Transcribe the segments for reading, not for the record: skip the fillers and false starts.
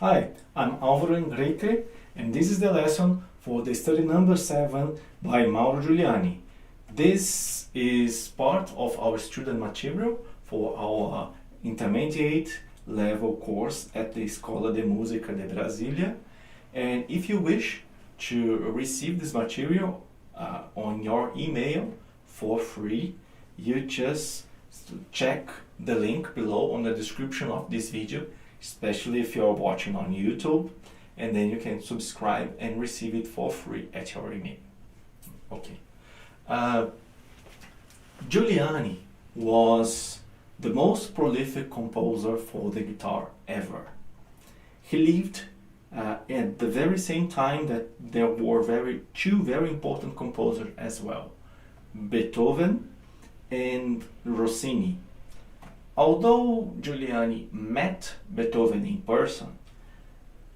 Hi, I'm Alvaro Henrique, and this is the lesson for the study number 7 by Mauro Giuliani. This is part of our student material for our intermediate level course at the Escola de Música de Brasília. And if you wish to receive this material on your email for free, you just check the link below on the description of this video, especially if you're watching on YouTube, and then you can subscribe and receive it for free at your email. Okay. Giuliani was the most prolific composer for the guitar ever. He lived at the very same time that there were two very important composers as well, Beethoven and Rossini. Although Giuliani met Beethoven in person,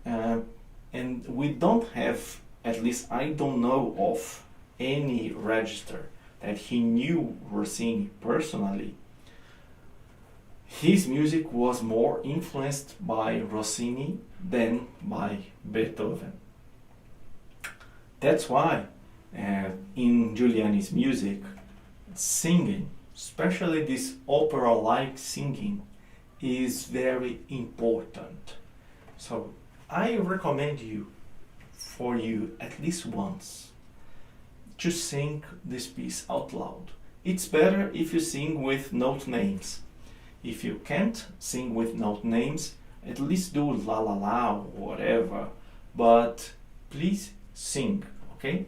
and we don't have, at least I don't know of, any register that he knew Rossini personally, his music was more influenced by Rossini than by Beethoven. That's why in Giuliani's music, singing, especially this opera-like singing, is very important. So I recommend for you at least once to sing this piece out loud. It's better if you sing with note names. If you can't sing with note names, at least do la la la or whatever, but please sing, okay?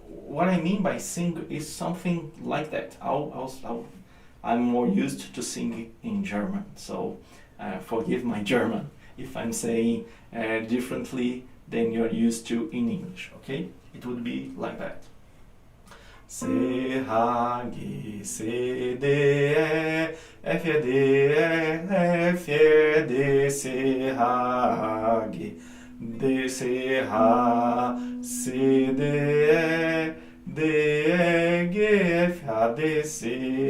What I mean by sing is something like that. I'm more used to singing in German, so forgive my German if I'm saying differently than you're used to in English, okay? It would be like that. C, H, G, C, D, E, F, D, E, F, D, C, H, G, D, C, H, C, D, E, D, E, G, F, D, C,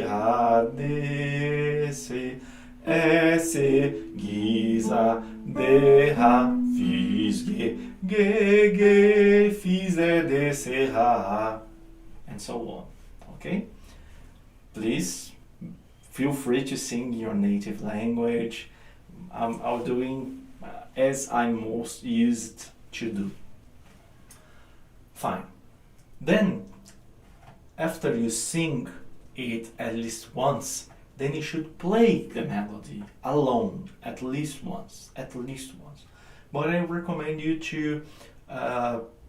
H, D, C, E, C, Giza, D, H, Fis, G, G, Fis, E, D, C, H, and so on, okay? Please feel free to sing your native language. I'm doing as I'm most used to do. Fine. Then, after you sing it at least once, then you should play the melody alone at least once. But I recommend you to,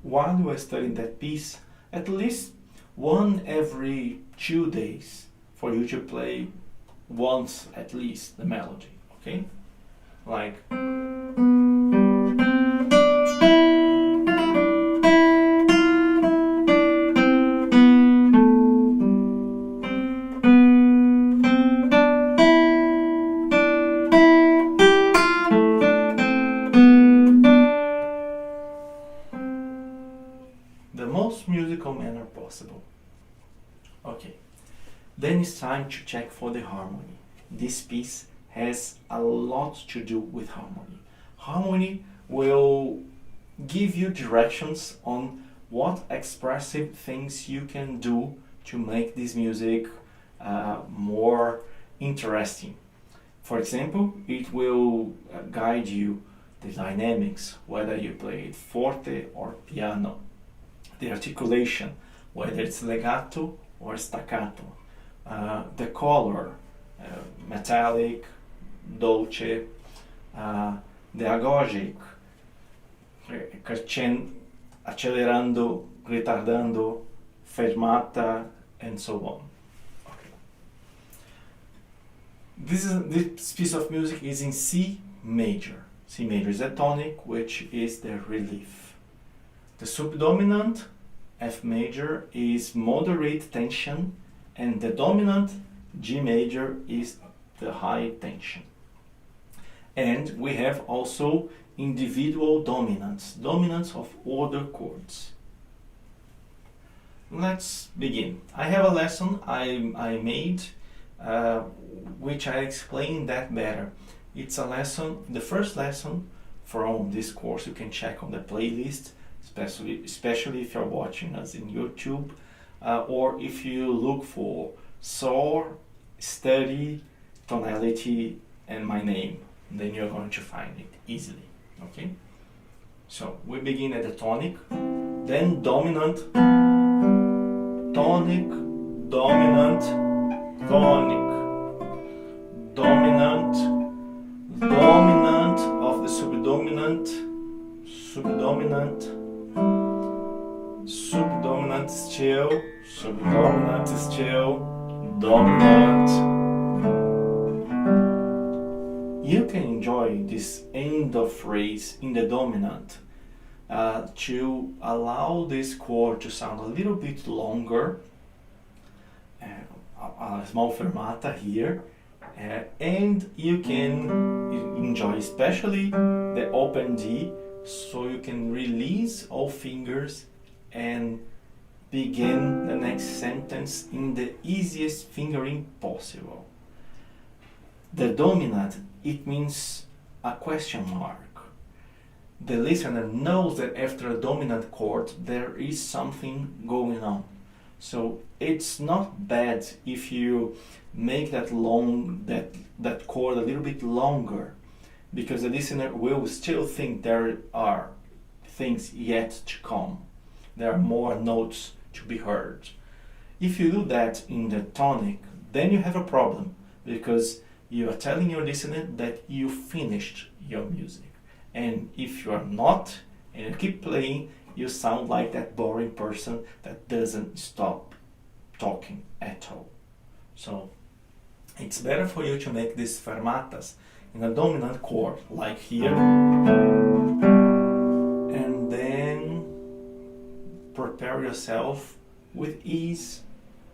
while you are studying that piece, at least one every 2 days for you to play once at least the melody, okay? Like the most musical manner possible. Okay, then it's time to check for the harmony. This piece has a lot to do with harmony. Harmony will give you directions on what expressive things you can do to make this music more interesting. For example, it will guide you the dynamics, whether you play it forte or piano, the articulation, whether it's legato or staccato, the color, metallic, dolce, the agogic, accelerando, ritardando, fermata, and so on. Okay. This piece of music is in C major. C major is a tonic, which is the relief. The subdominant, F major, is moderate tension, and the dominant, G major, is the high tension. And we have also individual dominants of other chords. Let's begin. I have a lesson I made which I explain that better. It's a lesson, the first lesson from this course you can check on the playlist, especially if you're watching us in YouTube, or if you look for soar, study, tonality, and my name, then you're going to find it easily, okay? So we begin at the tonic, then dominant, tonic, dominant, tonic, dominant, dominant of the subdominant, subdominant, subdominant still, subdominant still, dominant. You can enjoy this end of phrase in the dominant to allow this chord to sound a little bit longer, a small fermata here, and you can enjoy especially the open D, so you can release all fingers and begin the next sentence in the easiest fingering possible. The dominant, it means a question mark. The listener knows that after a dominant chord there is something going on. So it's not bad if you make that chord a little bit longer, because the listener will still think there are things yet to come. There are more notes to be heard. If you do that in the tonic, then you have a problem, because you are telling your listener that you finished your music. And if you are not, and you keep playing, you sound like that boring person that doesn't stop talking at all. So it's better for you to make these fermatas in a dominant chord, like here, and then prepare yourself with ease,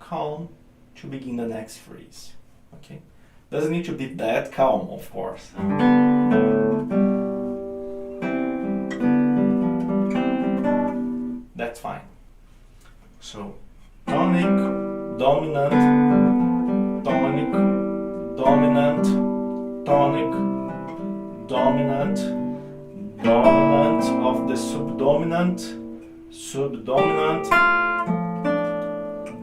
calm, to begin the next phrase. Okay? Doesn't need to be that calm, of course. That's fine. So, tonic, dominant, tonic, dominant, tonic, dominant, dominant of the subdominant, subdominant,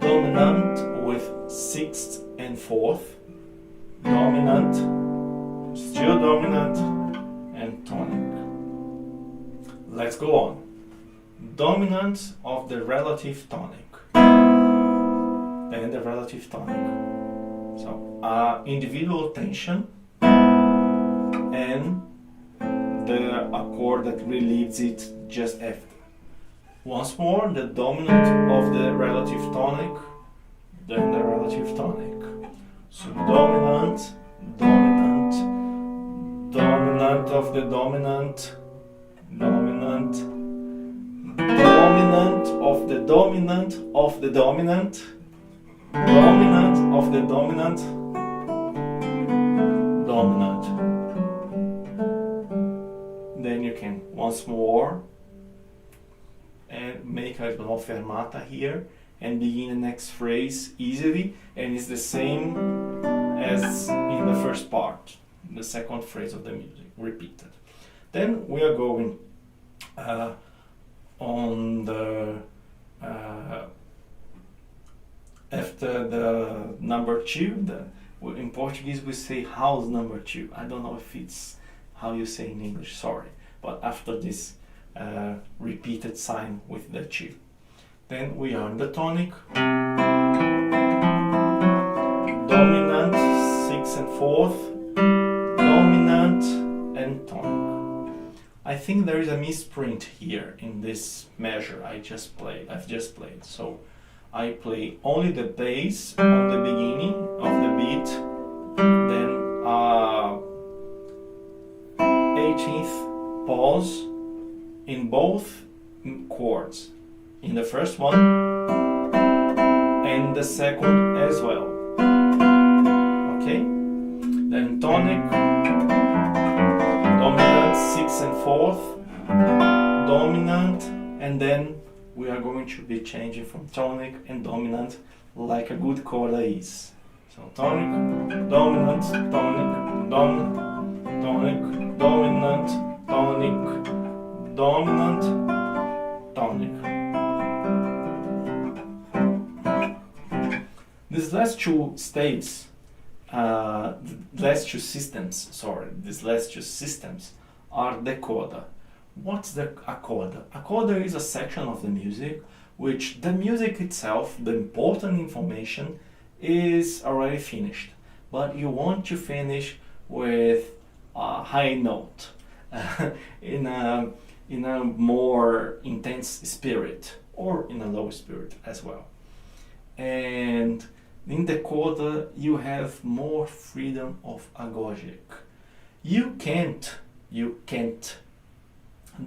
dominant with sixth and fourth, dominant, still dominant, and tonic. Let's go on. Dominant of the relative tonic, and the relative tonic. So, individual tension and the accord that relieves it just after. Once more, the dominant of the relative tonic, then the relative tonic. Subdominant, dominant, dominant of the dominant, dominant, dominant of the dominant of the dominant, dominant of the dominant, dominant. Then you can once more and make a small fermata here and begin the next phrase easily, and it's the same as in the first part, the second phrase of the music, repeated. Then we are going on the after the number two. In Portuguese we say house number two. I don't know if it's how you say in English, sorry, but after this repeated sign with the two. Then we are in the tonic, dominant, sixth and fourth, dominant and tonic. I think there is a misprint here in this measure I've just played. So I play only the bass on the beginning of the beat, then 18th pause in both chords. In the first one and the second as well. Okay? Then tonic, dominant, sixth and fourth, dominant, and then we are going to be changing from tonic and dominant like a good chord is. So tonic, dominant, tonic, dominant, tonic, dominant, tonic, dominant, tonic. These last two states, these last two systems are the coda. What's a coda? A coda is a section of the music which the music itself, the important information, is already finished, but you want to finish with a high note, in a more intense spirit, or in a low spirit as well. And in the coda you have more freedom of agogic. You can't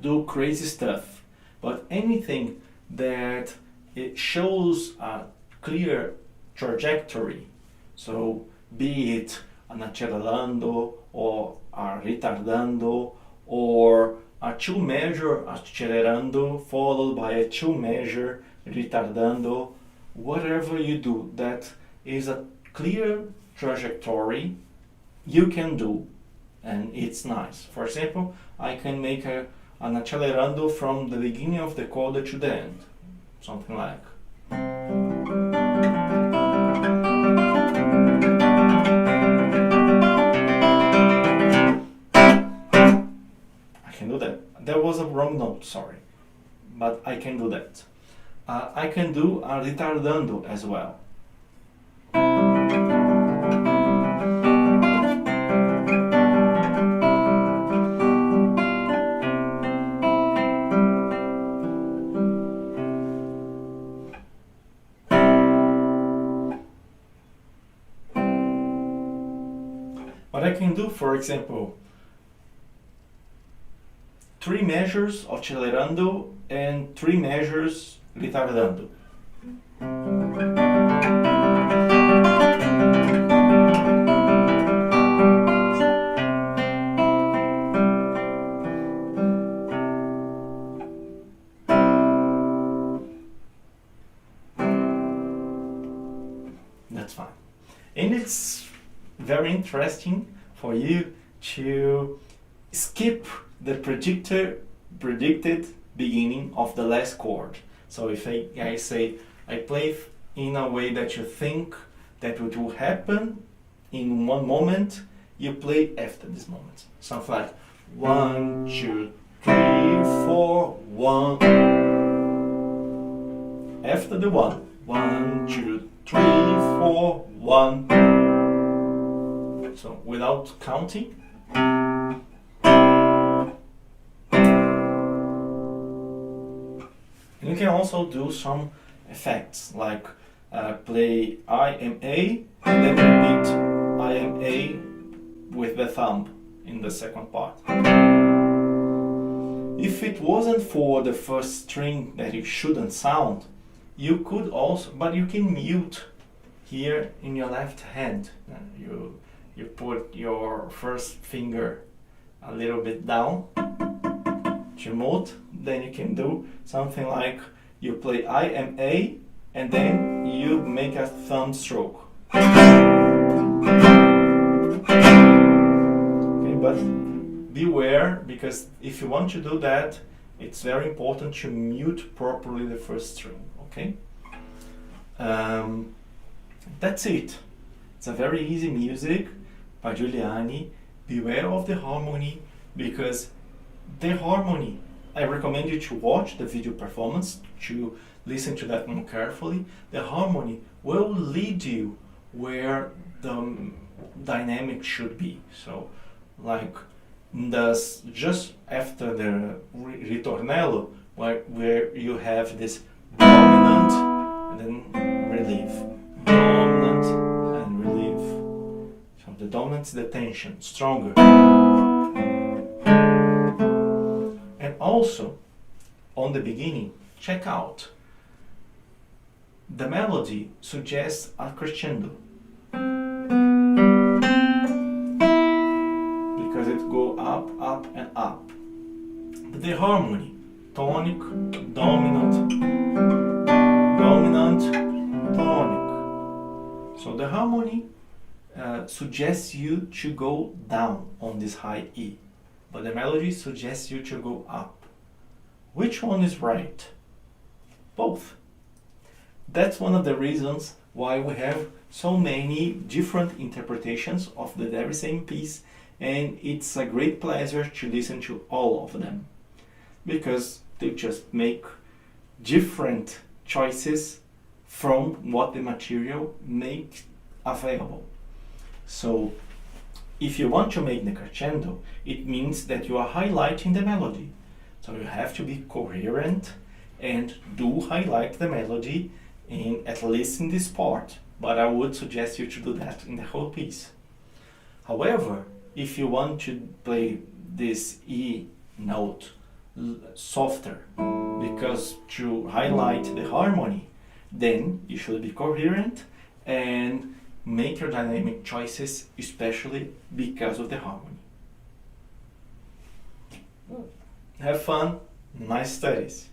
do crazy stuff, but anything that it shows a clear trajectory, so be it an accelerando or a retardando or a two measure accelerando followed by a two measure retardando, whatever you do that is a clear trajectory, you can do, and it's nice. For example, I can make an accelerando from the beginning of the coda to the end, something like. I can do that. There was a wrong note, sorry, but I can do that. I can do a retardando as well. What I can do, for example, 3 measures accelerando and 3 measures retardando. That's fine. And it's very interesting for you to skip the predicted beginning of the last chord. So if I say I play in a way that you think that it will happen in one moment, you play after this moment. Something like 1, 2, 3, 4, 1. After the 1, 1, 2, 3, 4, 1. So without counting. And you can also do some effects like play I am A and then repeat I am A with the thumb in the second part. If it wasn't for the first string that you shouldn't sound, you could also, but you can mute here in your left hand. You put your first finger a little bit down to mute, then you can do something like you play I am A and then you make a thumb stroke. Okay, but beware, because if you want to do that, it's very important to mute properly the first string. Okay, that's it. It's a very easy music by Giuliani. Beware of the harmony, because the harmony, I recommend you to watch the video performance, to listen to that more carefully. The harmony will lead you where the dynamic should be. So, like just after the ritornello, where you have this dominant and then relief, dominant and relief. So the dominant is the tension, stronger. And also, on the beginning, check out. The melody suggests a crescendo, because it go up, up, and up. But the harmony, tonic, dominant, dominant, tonic. So the harmony suggests you to go down on this high E, but the melody suggests you to go up. Which one is right? Both. That's one of the reasons why we have so many different interpretations of the very same piece, and it's a great pleasure to listen to all of them, because they just make different choices from what the material makes available. So if you want to make the crescendo, it means that you are highlighting the melody. So you have to be coherent and do highlight the melody at least in this part, but I would suggest you to do that in the whole piece. However, if you want to play this E note softer, because to highlight the harmony, then you should be coherent and make your dynamic choices, especially because of the harmony. Have fun, nice studies!